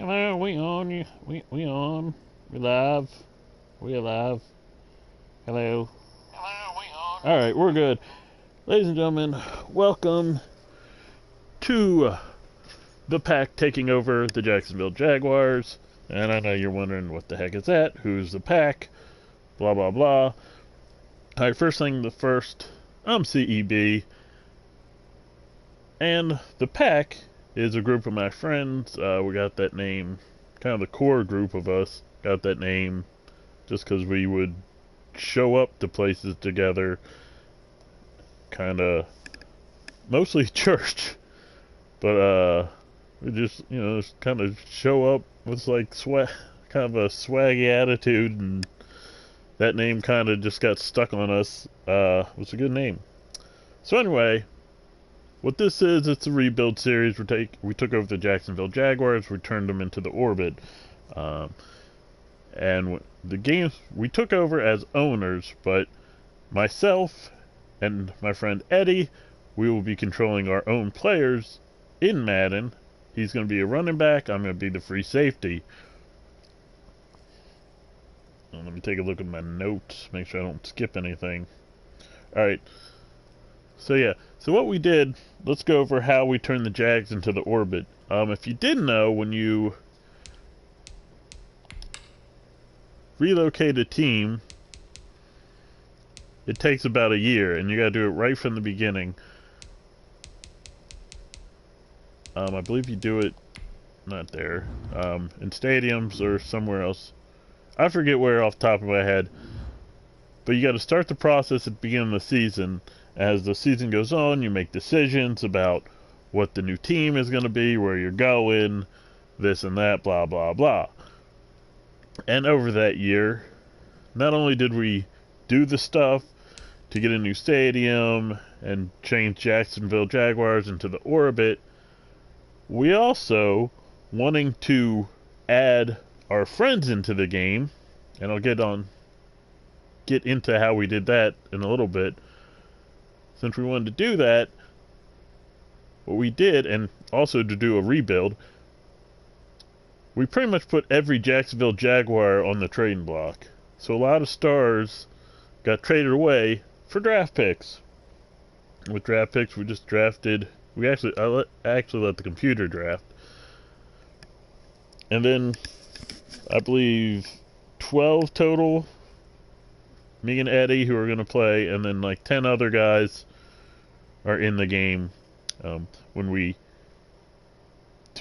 Hello, we on you. We on. We live. We alive. Hello. Hello, we on. Alright, we're good. Ladies and gentlemen, welcome to the Pack taking over the Jacksonville Jaguars. And I know you're wondering what the heck is that? Who's the Pack? Blah blah blah. Alright, first thing first, I'm CEB. And the Pack is a group of my friends. We got that name, kind of the core group of us got that name just because we would show up to places together, kind of mostly church, but we just, just kind of show up with like kind of a swaggy attitude, and that name kind of just got stuck on us. It's a good name. So anyway, what this is, it's a rebuild series. We took over the Jacksonville Jaguars, we turned them into the orbit, and the game we took over as owners. But myself and my friend Eddie, we will be controlling our own players in Madden. He's going to be a running back. I'm going to be the free safety. Let me take a look at my notes, make sure I don't skip anything. Alright. So yeah, so what we did, let's go over how we turned the Jags into the orbit. If you didn't know, when you relocate a team, it takes about a year, and you gotta do it right from the beginning. I believe you do it, not there, in stadiums or somewhere else. I forget where off the top of my head. But you gotta start the process at the beginning of the season. As the season goes on, you make decisions about what the new team is going to be, where you're going, this and that, blah, blah, blah. And over that year, not only did we do the stuff to get a new stadium and change Jacksonville Jaguars into the orbit, we also, wanting to add our friends into the game, and I'll get into how we did that in a little bit. Since we wanted to do that, what we did, and also to do a rebuild, we pretty much put every Jacksonville Jaguar on the trading block. So a lot of stars got traded away for draft picks. With draft picks, we just drafted. I actually let the computer draft, and then I believe 12 total. Me and Eddie, who are going to play, and then like 10 other guys are in the game. To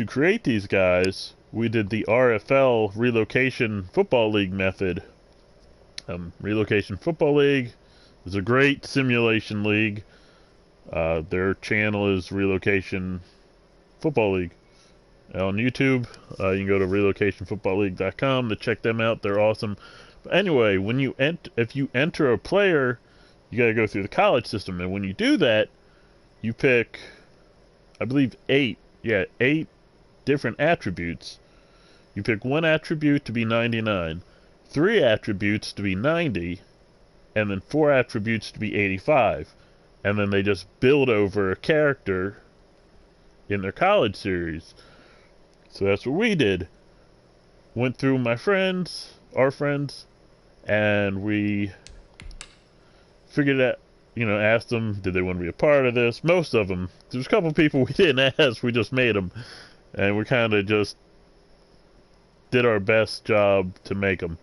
create these guys, we did the RFL Relocation Football League method. Relocation Football League is a great simulation league. Their channel is Relocation Football League. On YouTube, you can go to relocationfootballleague.com to check them out. They're awesome. But anyway, if you enter a player, you gotta go through the college system, and when you do that, you pick, I believe, 8 different attributes. You pick one attribute to be 99, 3 attributes to be 90, and then 4 attributes to be 85. And then they just build over a character in their college series. So that's what we did. Went through our friends, and we figured out, asked them, did they want to be a part of this? Most of them. There's a couple people we didn't ask, we just made them. And we kind of just did our best job to make them.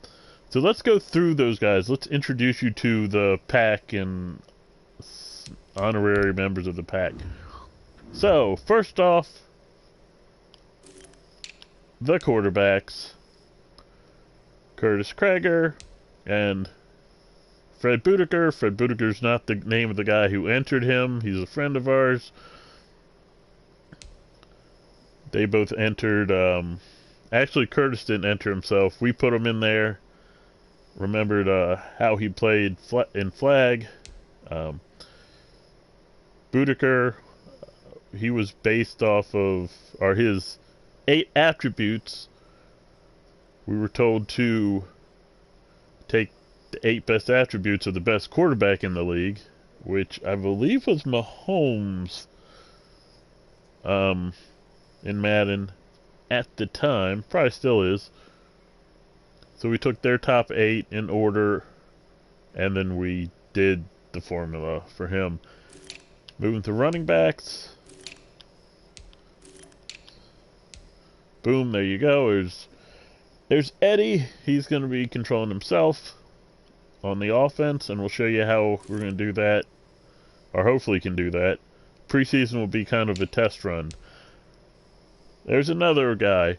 So let's go through those guys. Let's introduce you to the Pack and honorary members of the Pack. So, first off, the quarterbacks. Curtis Krager and Fred Boudicca. Fred Boudicca's not the name of the guy who entered him. He's a friend of ours. They both entered. Actually, Curtis didn't enter himself. We put him in there. Remembered how he played in flag. Boudicca, he was based off of his 8 attributes. We were told to take the 8 best attributes of the best quarterback in the league, which I believe was Mahomes in Madden. at the time. Probably still is. So we took their top 8 in order, and then we did the formula for him. Moving to running backs. Boom, there you go. There's Eddie. He's going to be controlling himself on the offense, and we'll show you how we're going to do that, or hopefully can do that. Preseason will be kind of a test run. There's another guy.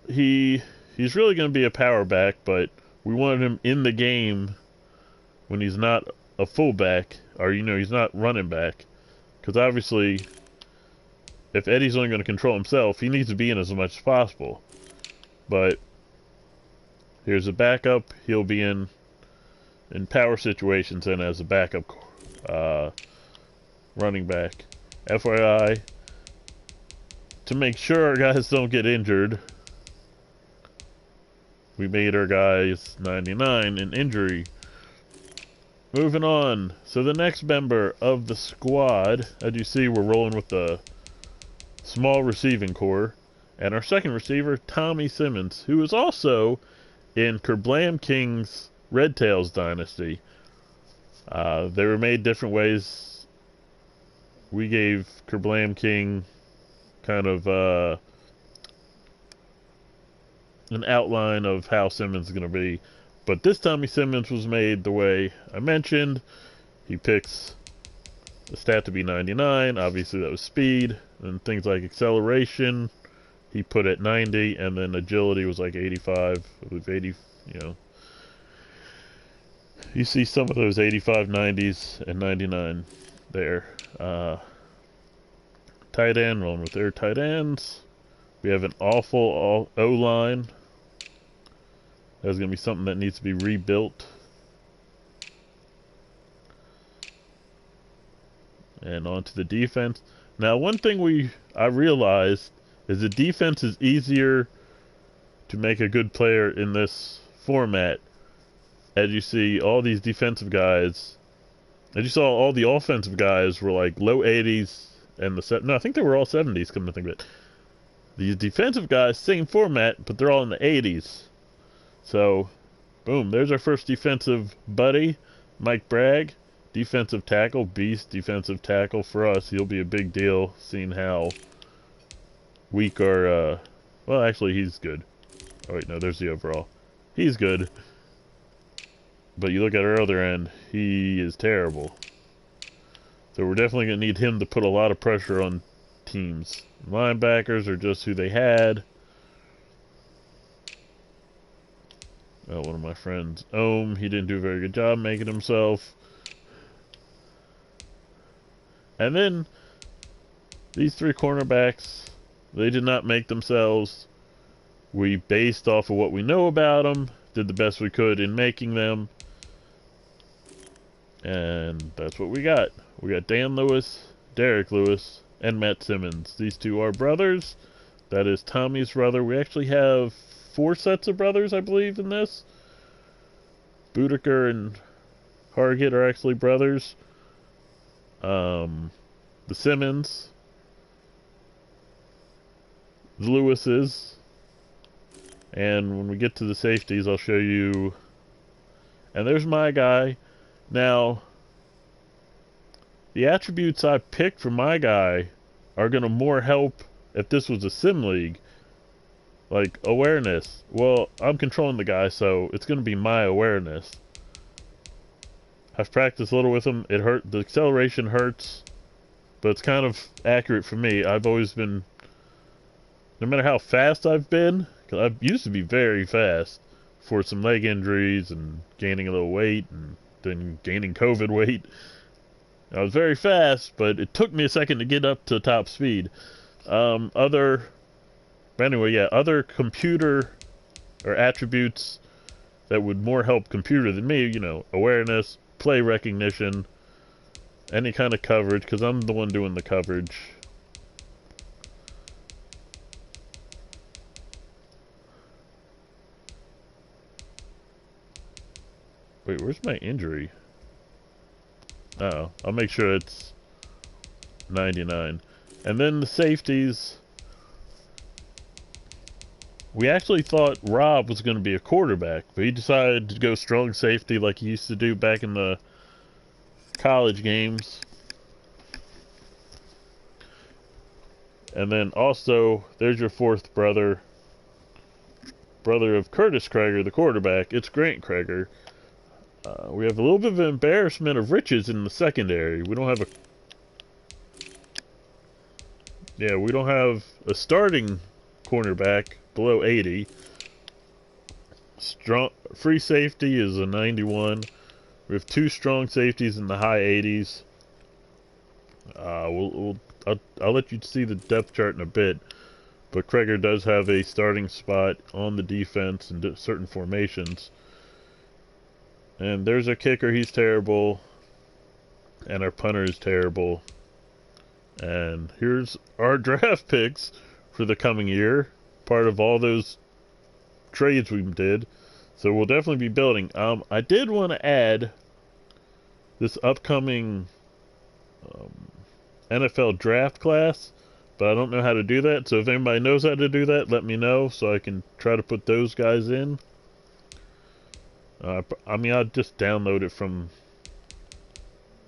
He's really going to be a power back, but we wanted him in the game when he's not a fullback, or he's not running back, because obviously if Eddie's only going to control himself, he needs to be in as much as possible. But here's a backup. He'll be in power situations and as a backup running back. FYI, to make sure our guys don't get injured, we made our guys 99 in injury. Moving on. So the next member of the squad, as you see, we're rolling with the small receiving core. And our second receiver, Tommy Simmons, who is also in KerBlamKing's Red Tails dynasty. They were made different ways. We gave KerBlamKing kind of an outline of how Simmons is going to be. But this Tommy Simmons was made the way I mentioned. He picks the stat to be 99. Obviously that was speed. And things like acceleration, he put at 90. And then agility was like 85. It was 80, You see some of those 85, 90s, and 99 there. Tight end, rolling with their tight ends. We have an awful O-line. That's going to be something that needs to be rebuilt. And on to the defense. Now, one thing I realized is the defense is easier to make a good player in this format. As you see, all these defensive guys, as you saw, all the offensive guys were like low 80s and no, I think they were all 70s, come to think of it. These defensive guys, same format, but they're all in the 80s. So, boom, there's our first defensive buddy, Mike Bragg. Defensive tackle, beast defensive tackle for us. He'll be a big deal, seeing how weak our, well, actually, he's good. Oh, wait, no, there's the overall. He's good. But you look at our other end, he is terrible. So we're definitely going to need him to put a lot of pressure on teams. Linebackers are just who they had. Oh, one of my friends, he didn't do a very good job making himself. And then, these 3 cornerbacks, they did not make themselves. We based off of what we know about them, did the best we could in making them. And that's what we got. We got Dan Lewis, Derek Lewis, and Matt Simmons. These 2 are brothers. That is Tommy's brother. We actually have 4 sets of brothers, I believe, in this. Boudicca and Hargett are actually brothers. The Simmons, the Lewises, and when we get to the safeties, I'll show you. And there's my guy. Now, the attributes I picked for my guy are going to more help if this was a sim league. Like awareness. Well, I'm controlling the guy, so it's going to be my awareness. I've practiced a little with him. It hurt. The acceleration hurts, but it's kind of accurate for me. I've always been, no matter how fast I've been, because I used to be very fast for some leg injuries and gaining a little weight and then gaining COVID weight. I was very fast, but it took me a second to get up to top speed. Other computer or attributes that would more help computer than me, awareness, play recognition, any kind of coverage, because I'm the one doing the coverage. Wait, where's my injury? Uh-oh, I'll make sure it's 99. And then the safeties, We actually thought Rob was going to be a quarterback, but he decided to go strong safety like he used to do back in the college games. And then also, there's your fourth brother of Curtis Krager, the quarterback. It's Grant Krager. We have a little bit of an embarrassment of riches in the secondary. We don't have a starting cornerback below 80. Strong free safety is a 91. We have two strong safeties in the high 80s. I'll let you see the depth chart in a bit, but Krager does have a starting spot on the defense in certain formations. And there's our kicker, he's terrible. And our punter is terrible. And here's our draft picks for the coming year. Part of all those trades we did. So we'll definitely be building. I did want to add this upcoming NFL draft class, but I don't know how to do that. So if anybody knows how to do that, let me know so I can try to put those guys in. I'll just download it from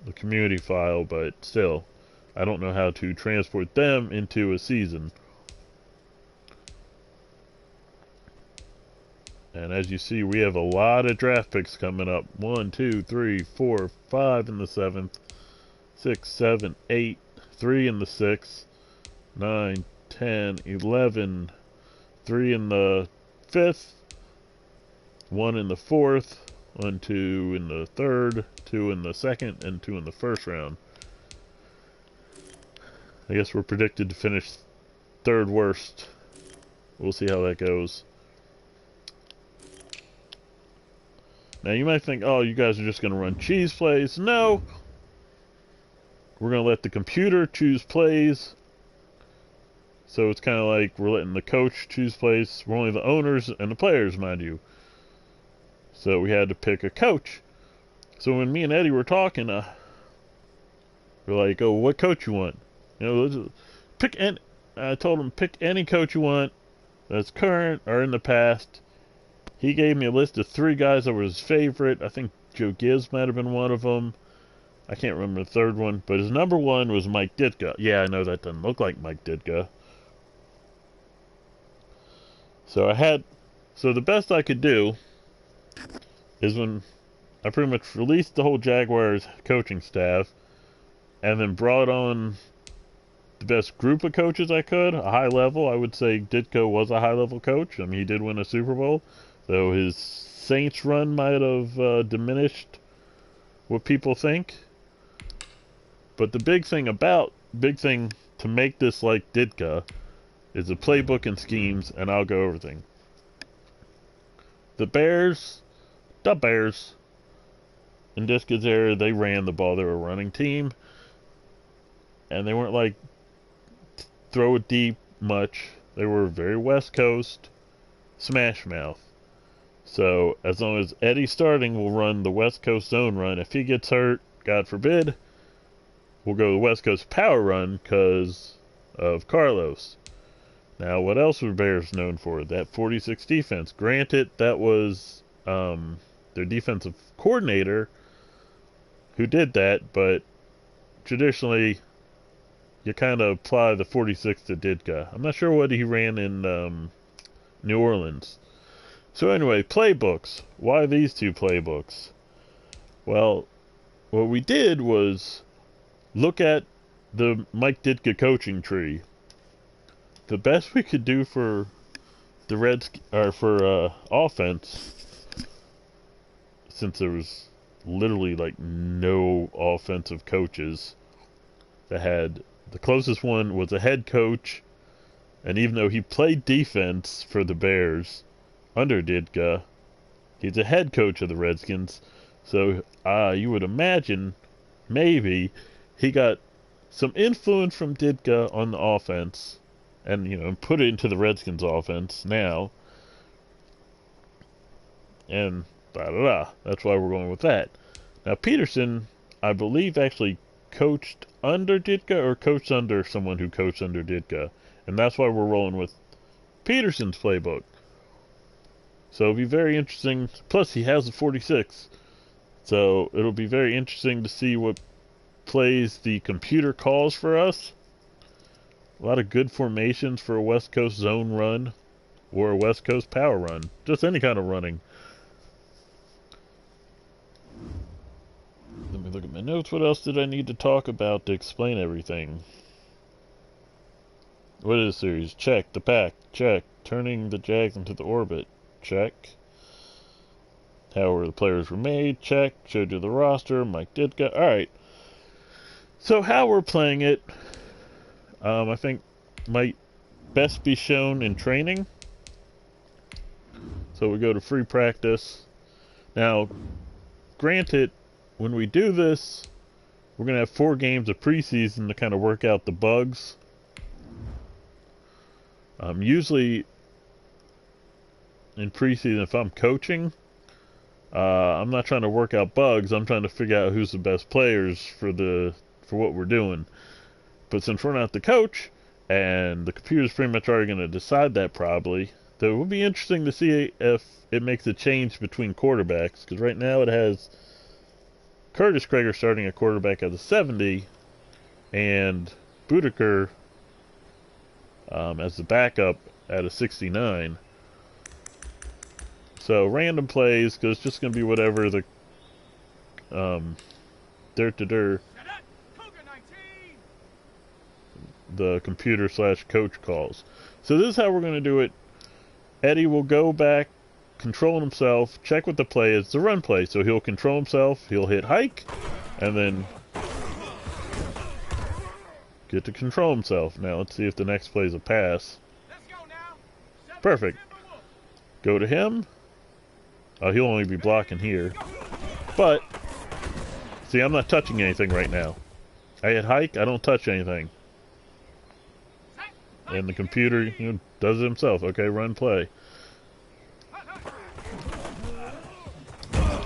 the community file, but still, I don't know how to transport them into a season. And as you see, we have a lot of draft picks coming up. 1, 2, 3, 4, 5 in the 7th, 6, 7, 8, 3 in the 6th, 9, 10, 11, 3 in the 5th, 1 in the 4th, 1, 2 in the 3rd, 2 in the 2nd, and 2 in the 1st round. I guess we're predicted to finish 3rd worst. We'll see how that goes. Now you might think, oh, you guys are just going to run cheese plays. No! We're going to let the computer choose plays. So it's kind of like we're letting the coach choose plays. We're only the owners and the players, mind you. So we had to pick a coach. So when me and Eddie were talking, we're like, oh, what coach you want? You know, pick any. I told him, pick any coach you want that's current or in the past. He gave me a list of 3 guys that were his favorite. I think Joe Gibbs might have been one of them. I can't remember the 3rd one. But his number 1 was Mike Ditka. Yeah, I know that doesn't look like Mike Ditka. So the best I could do is when I pretty much released the whole Jaguars coaching staff and then brought on the best group of coaches I could, a high level. I would say Ditka was a high level coach. I mean, he did win a Super Bowl. So his Saints run might have diminished what people think. But the big thing to make this like Ditka is the playbook and schemes, and I'll go over everything. The Bears, in Ditka's era, they ran the ball. They were a running team. And they weren't like throw it deep much. They were very West Coast, smash mouth. So as long as Eddie's starting, we'll run the West Coast zone run. If he gets hurt, God forbid, we'll go the West Coast power run because of Carlos. Now, what else were Bears known for? That 46 defense. Granted, that was their defensive coordinator who did that, but traditionally, you kind of apply the 46 to Ditka. I'm not sure what he ran in New Orleans. So anyway, playbooks. Why these 2 playbooks? Well, what we did was look at the Mike Ditka coaching tree. The best we could do for the offense, since there was literally like no offensive coaches that had, the closest one was a head coach, and even though he played defense for the Bears under Ditka, he's a head coach of the Redskins. So you would imagine maybe he got some influence from Ditka on the offense, and put it into the Redskins offense now, and that's why we're going with that. Now Peterson, I believe, actually coached under Ditka or coached under someone who coached under Ditka, and that's why we're rolling with Peterson's playbook. So it'll be very interesting. Plus, he has a 46. So it'll be very interesting to see what plays the computer calls for us. A lot of good formations for a West Coast zone run or a West Coast power run. Just any kind of running. Let me look at my notes. What else did I need to talk about to explain everything? What is the series? Check. The pack. Check. Turning the Jags into the orbit. Check. How the players were made. Check. Showed you the roster. Mike Ditka. Alright. So how we're playing it, I think might best be shown in training. So we go to free practice. Now, granted, when we do this, we're going to have 4 games of preseason to kind of work out the bugs. Usually, in preseason, if I'm coaching, I'm not trying to work out bugs. I'm trying to figure out who's the best players for what we're doing. But since we're not the coach, and the computer's pretty much already going to decide that probably, though it would be interesting to see if it makes a change between quarterbacks, because right now it has Curtis Krager starting at quarterback at the 70, and Boudicca as the backup at a 69. So random plays, because it's just going to be whatever the the computer/coach calls. So this is how we're going to do it. Eddie will go back, controlling himself, check what the play is, the run play. So he'll control himself, he'll hit hike, and then get to control himself. Now let's see if the next play is a pass. Perfect. Go to him. He'll only be blocking here. But, see, I'm not touching anything right now. I hit hike, I don't touch anything. And the computer, does it himself. Okay, run play. I'd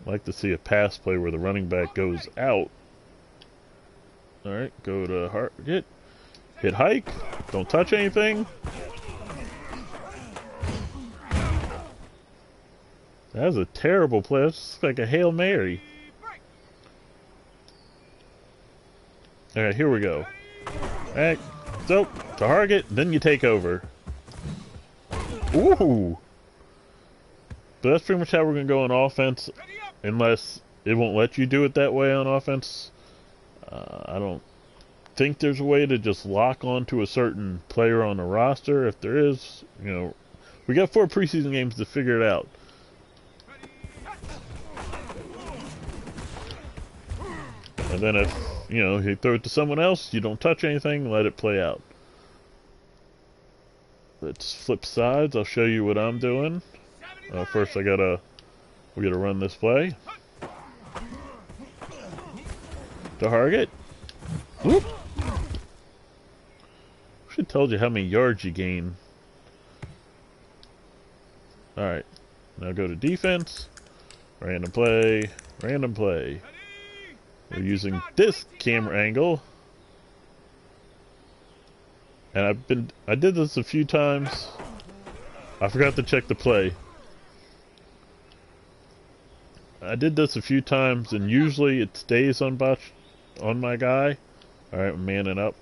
like to see a pass play where the running back goes out. Alright, go to target. Hit hike. Don't touch anything. That was a terrible play. That's like a Hail Mary. Alright, here we go. Alright, so, target, then you take over. Ooh! But that's pretty much how we're going to go on offense, unless it won't let you do it that way on offense. I don't think there's a way to just lock onto a certain player on the roster. If there is, we got 4 preseason games to figure it out. And then if, you throw it to someone else, you don't touch anything, let it play out. Let's flip sides. I'll show you what I'm doing. First we gotta run this play. Target. Whoop. Should have told you how many yards you gain. Alright. Now go to defense. Random play. Random play. We're using this camera angle. And I did this a few times. I forgot to check the play. I did this a few times, and usually it stays on my guy. Alright, I'm manning up.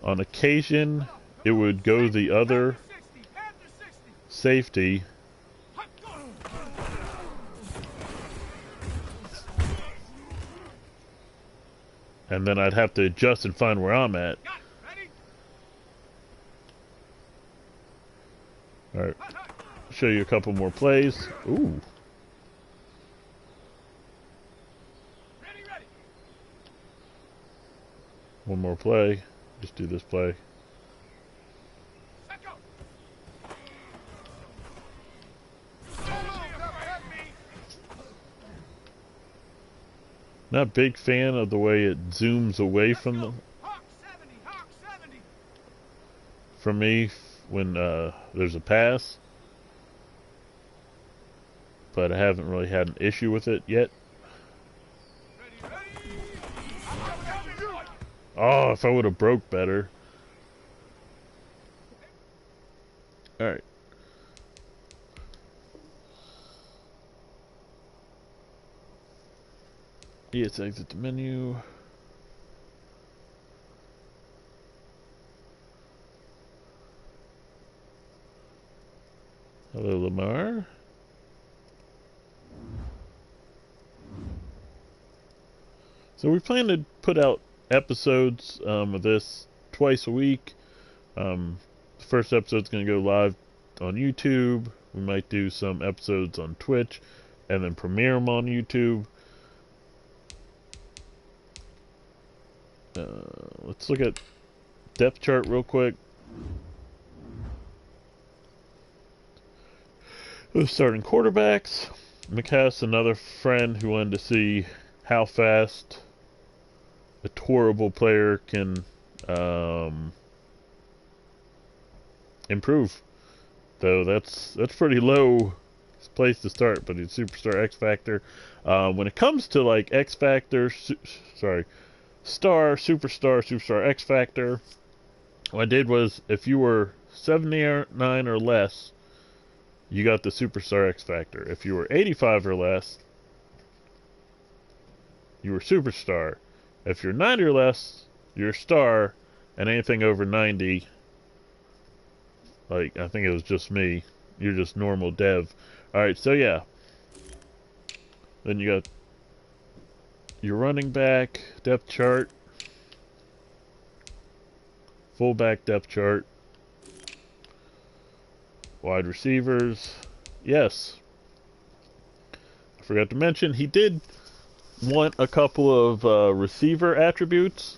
On occasion, it would go the other safety. And then I'd have to adjust and find where I'm at. Alright. Show you a couple more plays. Ooh. One more play. Just do this play. Not a big fan of the way it zooms away from me when there's a pass, but I haven't really had an issue with it yet. Oh, if I would have broke better. Alright. Yes, exit the menu. Hello, Lamar. So we plan to put out episodes of this twice a week. The first episode's going to go live on YouTube. We might do some episodes on Twitch and then premiere them on YouTube. Let's look at depth chart real quick. The starting quarterbacks. McCass, another friend who wanted to see how fast a horrible player can improve. Though that's pretty low place to start, but he's superstar X Factor. When it comes to like X Factor, star, superstar X Factor, what I did was if you were 79 or less, you got the superstar X Factor. If you were 85 or less, you were superstar. If you're 90 or less, you're star, and anything over 90, like I think it was just me, you're just normal dev. Alright, so yeah. Then you got your running back depth chart, fullback depth chart, wide receivers. Yes, I forgot to mention he did want a couple of receiver attributes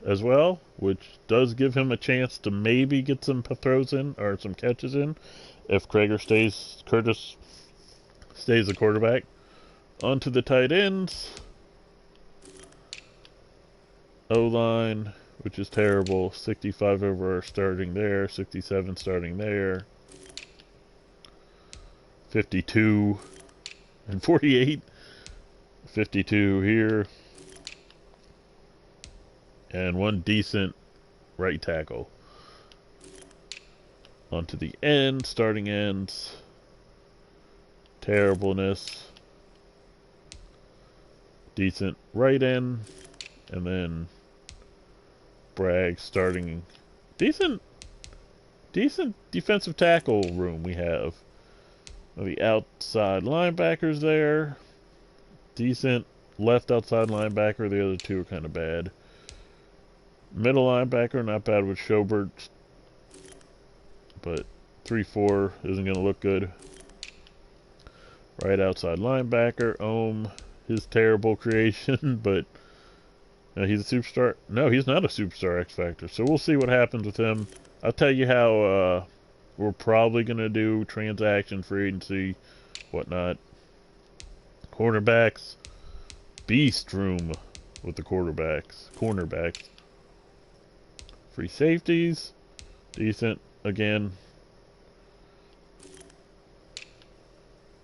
as well, which does give him a chance to maybe get some throws in or some catches in if Curtis stays the quarterback. On to the tight ends. O-line, which is terrible. 65 over starting there, 67 starting there, 52 and 48. 52 here. And one decent right tackle. Onto the end, starting ends. Terribleness. Decent right end. And then Bragg starting. Decent defensive tackle room we have. The outside linebackers there. Decent left outside linebacker. The other two are kind of bad. Middle linebacker, not bad with Schobert. But 3-4 isn't going to look good. Right outside linebacker, Ohm, his terrible creation, but he's a superstar. No, he's not a superstar X Factor, so we'll see what happens with him. I'll tell you how we're probably going to do transaction free agency, whatnot. Cornerbacks, beast room with the cornerbacks. Free safeties, decent again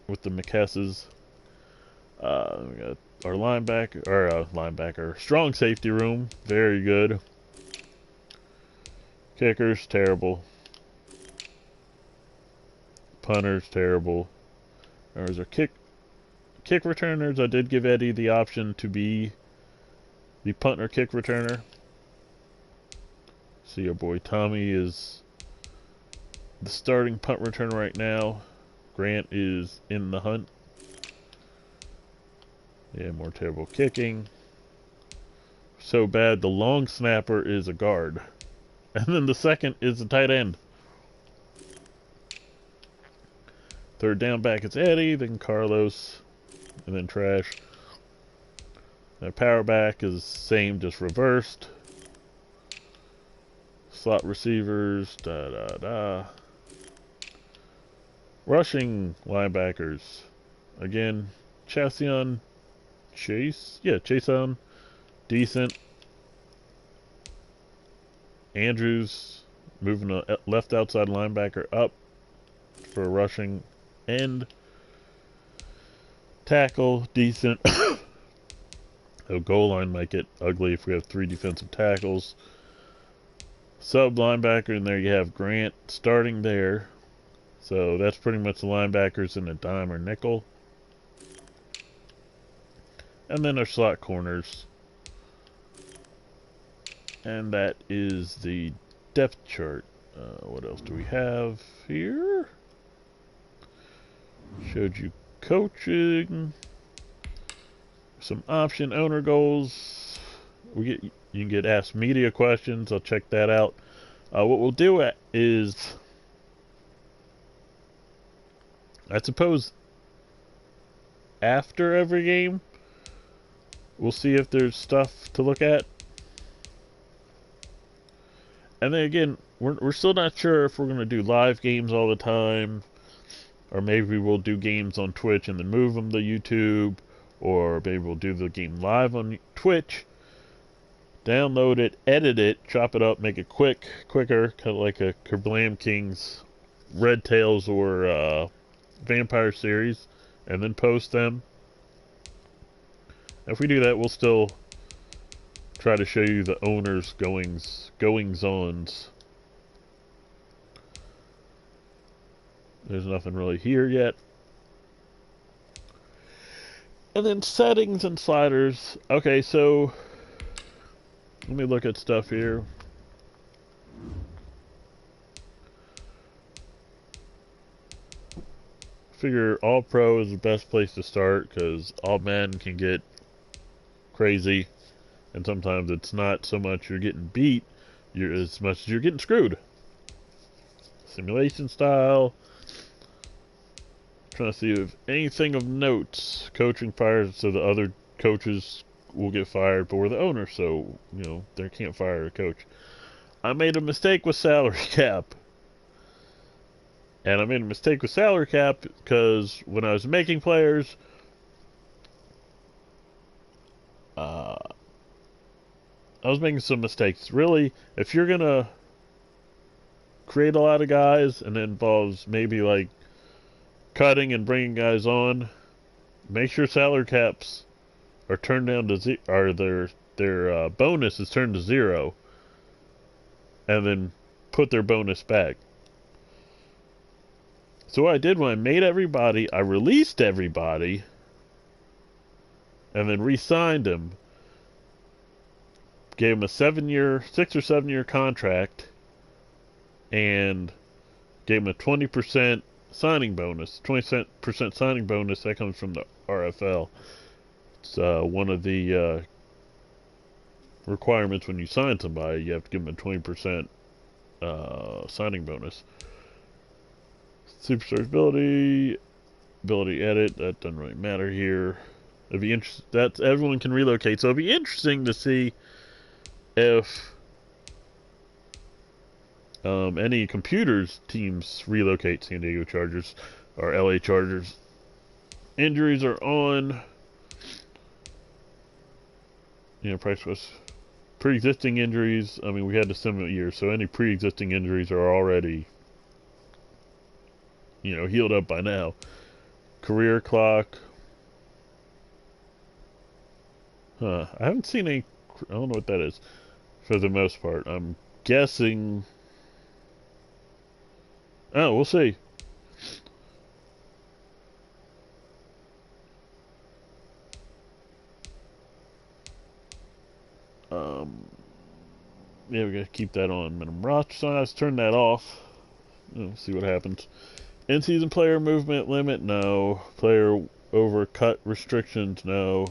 with the McKesses. We got our linebacker, strong safety room, very good. Kickers, terrible. Punters, terrible. There's our kick returners. I did give Eddie the option to be the punt or kick returner. See, our boy Tommy is the starting punt returner right now. Grant is in the hunt. Yeah, more terrible kicking. So bad, the long snapper is a guard. And then the second is a tight end. Third down back it's Eddie, then Carlos, and then Trash. That power back is same, just reversed. Slot receivers, Rushing linebackers. Again, Chaseon, Chaseon, decent. Andrews moving a left outside linebacker up for a rushing end. Tackle, decent. The goal line might get ugly if we have 3 defensive tackles. Sub linebacker, and there you have Grant starting there. So that's pretty much the linebackers in a dime or nickel. And then our slot corners. And that is the depth chart. What else do we have here? Showed you coaching. Some option owner goals. You can get asked media questions. I'll check that out. What we'll do is, I suppose, after every game, we'll see if there's stuff to look at. And then again, we're still not sure if we're going to do live games all the time, or maybe we'll do games on Twitch and then move them to YouTube, or maybe we'll do the game live on Twitch, download it, edit it, chop it up, make it quicker, kind of like a KerBlamKing's Red Tails or Vampire series, and then post them. If we do that, we'll still try to show you the owner's goings-ons. There's nothing really here yet. And then settings and sliders. Okay, so let me look at stuff here. Figure All Pro is the best place to start because all Madden can get crazy, and sometimes it's not so much you're getting beat, as much as you're getting screwed. Simulation style. Trying to see if anything of notes. Coaching fired, so the other coaches will get fired, but we're the owner, so they can't fire a coach. I made a mistake with salary cap. And I made a mistake with salary cap because when I was making players, I was making some mistakes. Really, if you're gonna create a lot of guys and it involves maybe like cutting and bringing guys on, make sure salary caps are turned down to zero, or their bonus is turned to 0, and then put their bonus back. So what I did when I made everybody, I released everybody, and then re-signed them. Gave them a 6 or 7 year contract, and gave them a 20% signing bonus. 20% signing bonus, that comes from the RFL. It's one of the requirements when you sign somebody. You have to give them a 20% signing bonus. Superstar ability edit, that doesn't really matter here. It'd be interesting. That's everyone can relocate, so it'd be interesting to see if any computers teams relocate. San Diego Chargers or LA Chargers. Injuries are on. Price was pre-existing injuries. I mean, we had a similar year, so any pre-existing injuries are already healed up by now. Career clock. I haven't seen any. I don't know what that is. For the most part, I'm guessing. Oh, we'll see. Yeah, we gotta keep that on minimum roster size. Turn that off. See what happens. In-season player movement limit, no. Player over cut restrictions, no.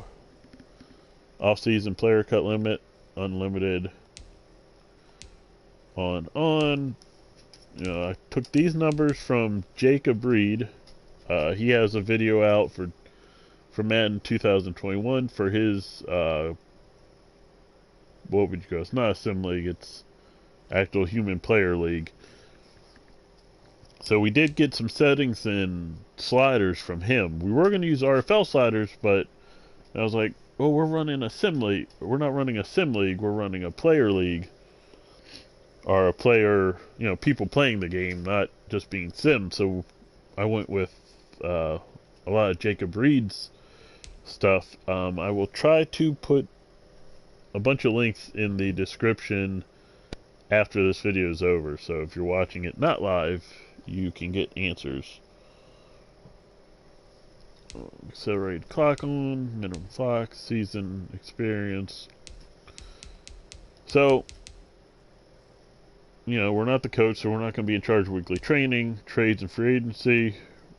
Off-season player cut limit, unlimited. On. I took these numbers from Reid. He has a video out for Madden 2021 for his, what would you go? It's not a sim league, it's actual human player league. So we did get some settings and sliders from him. We were going to use RFL sliders, but I was like, we're running a sim league. We're not running a sim league, we're running a player league. Or a player, people playing the game, not just being simmed. So I went with a lot of Reid's stuff. I will try to put a bunch of links in the description after this video is over, so if you're watching it not live, you can get answers. Accelerated clock on, minimum clock, season experience. So, you know, we're not the coach, so we're not going to be in charge of weekly training, trades, and free agency.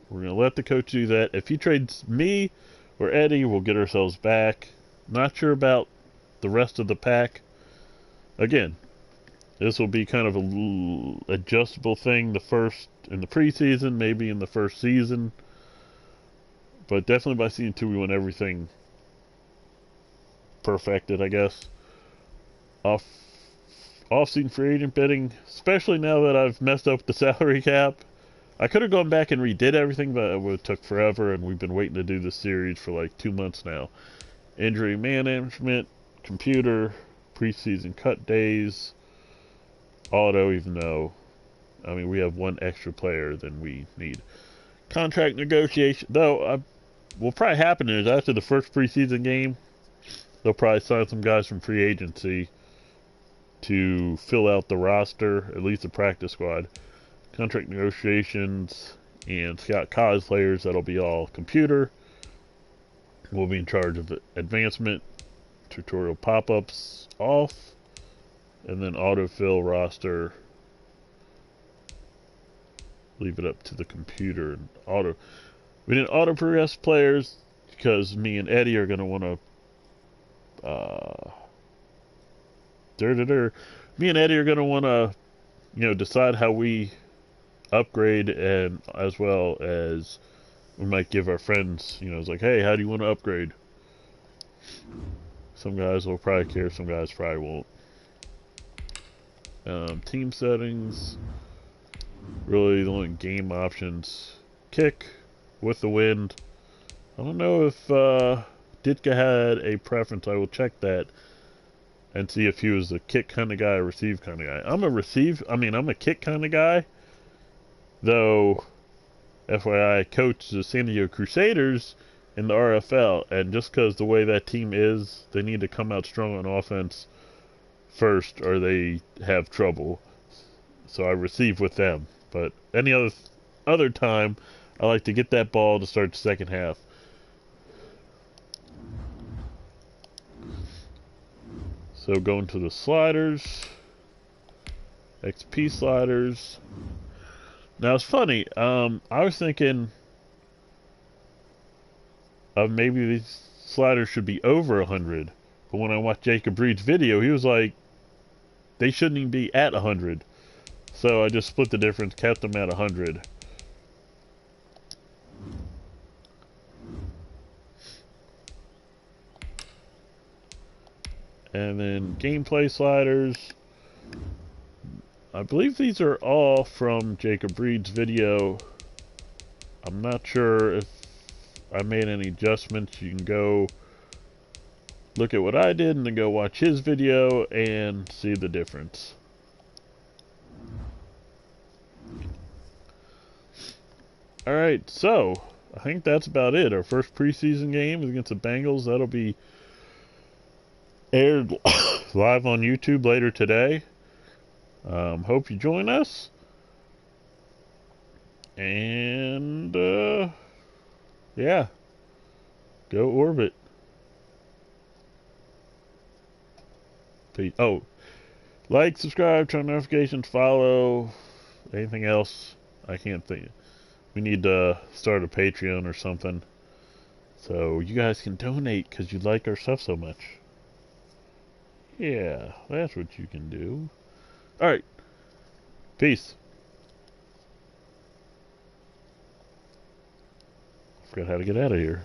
We're going to let the coach do that. If he trades me or Eddie, we'll get ourselves back. Not sure about the rest of the pack. Again, this will be kind of a adjustable thing in the preseason, maybe in the first season. But definitely by season 2, we want everything perfected, I guess. Off-season free agent bidding, especially now that I've messed up the salary cap. I could have gone back and redid everything, but it would have took forever, and we've been waiting to do this series for like 2 months now. Injury management, computer, preseason cut days, auto, even though, I mean, we have one extra player than we need. Contract negotiation, though, what'll probably happen is after the first preseason game, they'll probably sign some guys from free agency to fill out the roster, at least the practice squad. Contract negotiations and scout college players, that'll be all computer. We'll be in charge of advancement, tutorial pop-ups off, and then autofill roster. Leave it up to the computer and auto. We didn't auto progress players because me and Eddie are going to want to me and Eddie are going to want to, you know, decide how we upgrade, and as well as we might give our friends, you know, it's like, hey, how do you want to upgrade? Some guys will probably care, some guys probably won't. Team settings, really the only game options. Kick with the wind. I don't know if Ditka had a preference. I will check that and see if he was a kick kind of guy or receive kind of guy. I'm a kick kind of guy. Though, FYI, I coach the San Diego Crusaders in the RFL, and just because the way that team is, they need to come out strong on offense first or they have trouble. So I receive with them. But any other time, I like to get that ball to start the second half. So going to the sliders, XP sliders. Now it's funny, I was thinking of maybe these sliders should be over 100, but when I watched Jacob Reid's video, he was like, they shouldn't even be at 100. So I just split the difference, kept them at 100. And then gameplay sliders. I believe these are all from Jacob Reid's video. I'm not sure if I made any adjustments. You can go look at what I did and then go watch his video and see the difference. Alright, so I think that's about it. Our first preseason game is against the Bengals. That'll be aired live on YouTube later today. Hope you join us. And, yeah. Go Orbit. Peace. Oh, like, subscribe, turn notifications, follow, anything else. I can't think. We need to start a Patreon or something. So you guys can donate because you like our stuff so much. Yeah, that's what you can do. Alright. Peace. Forgot how to get out of here.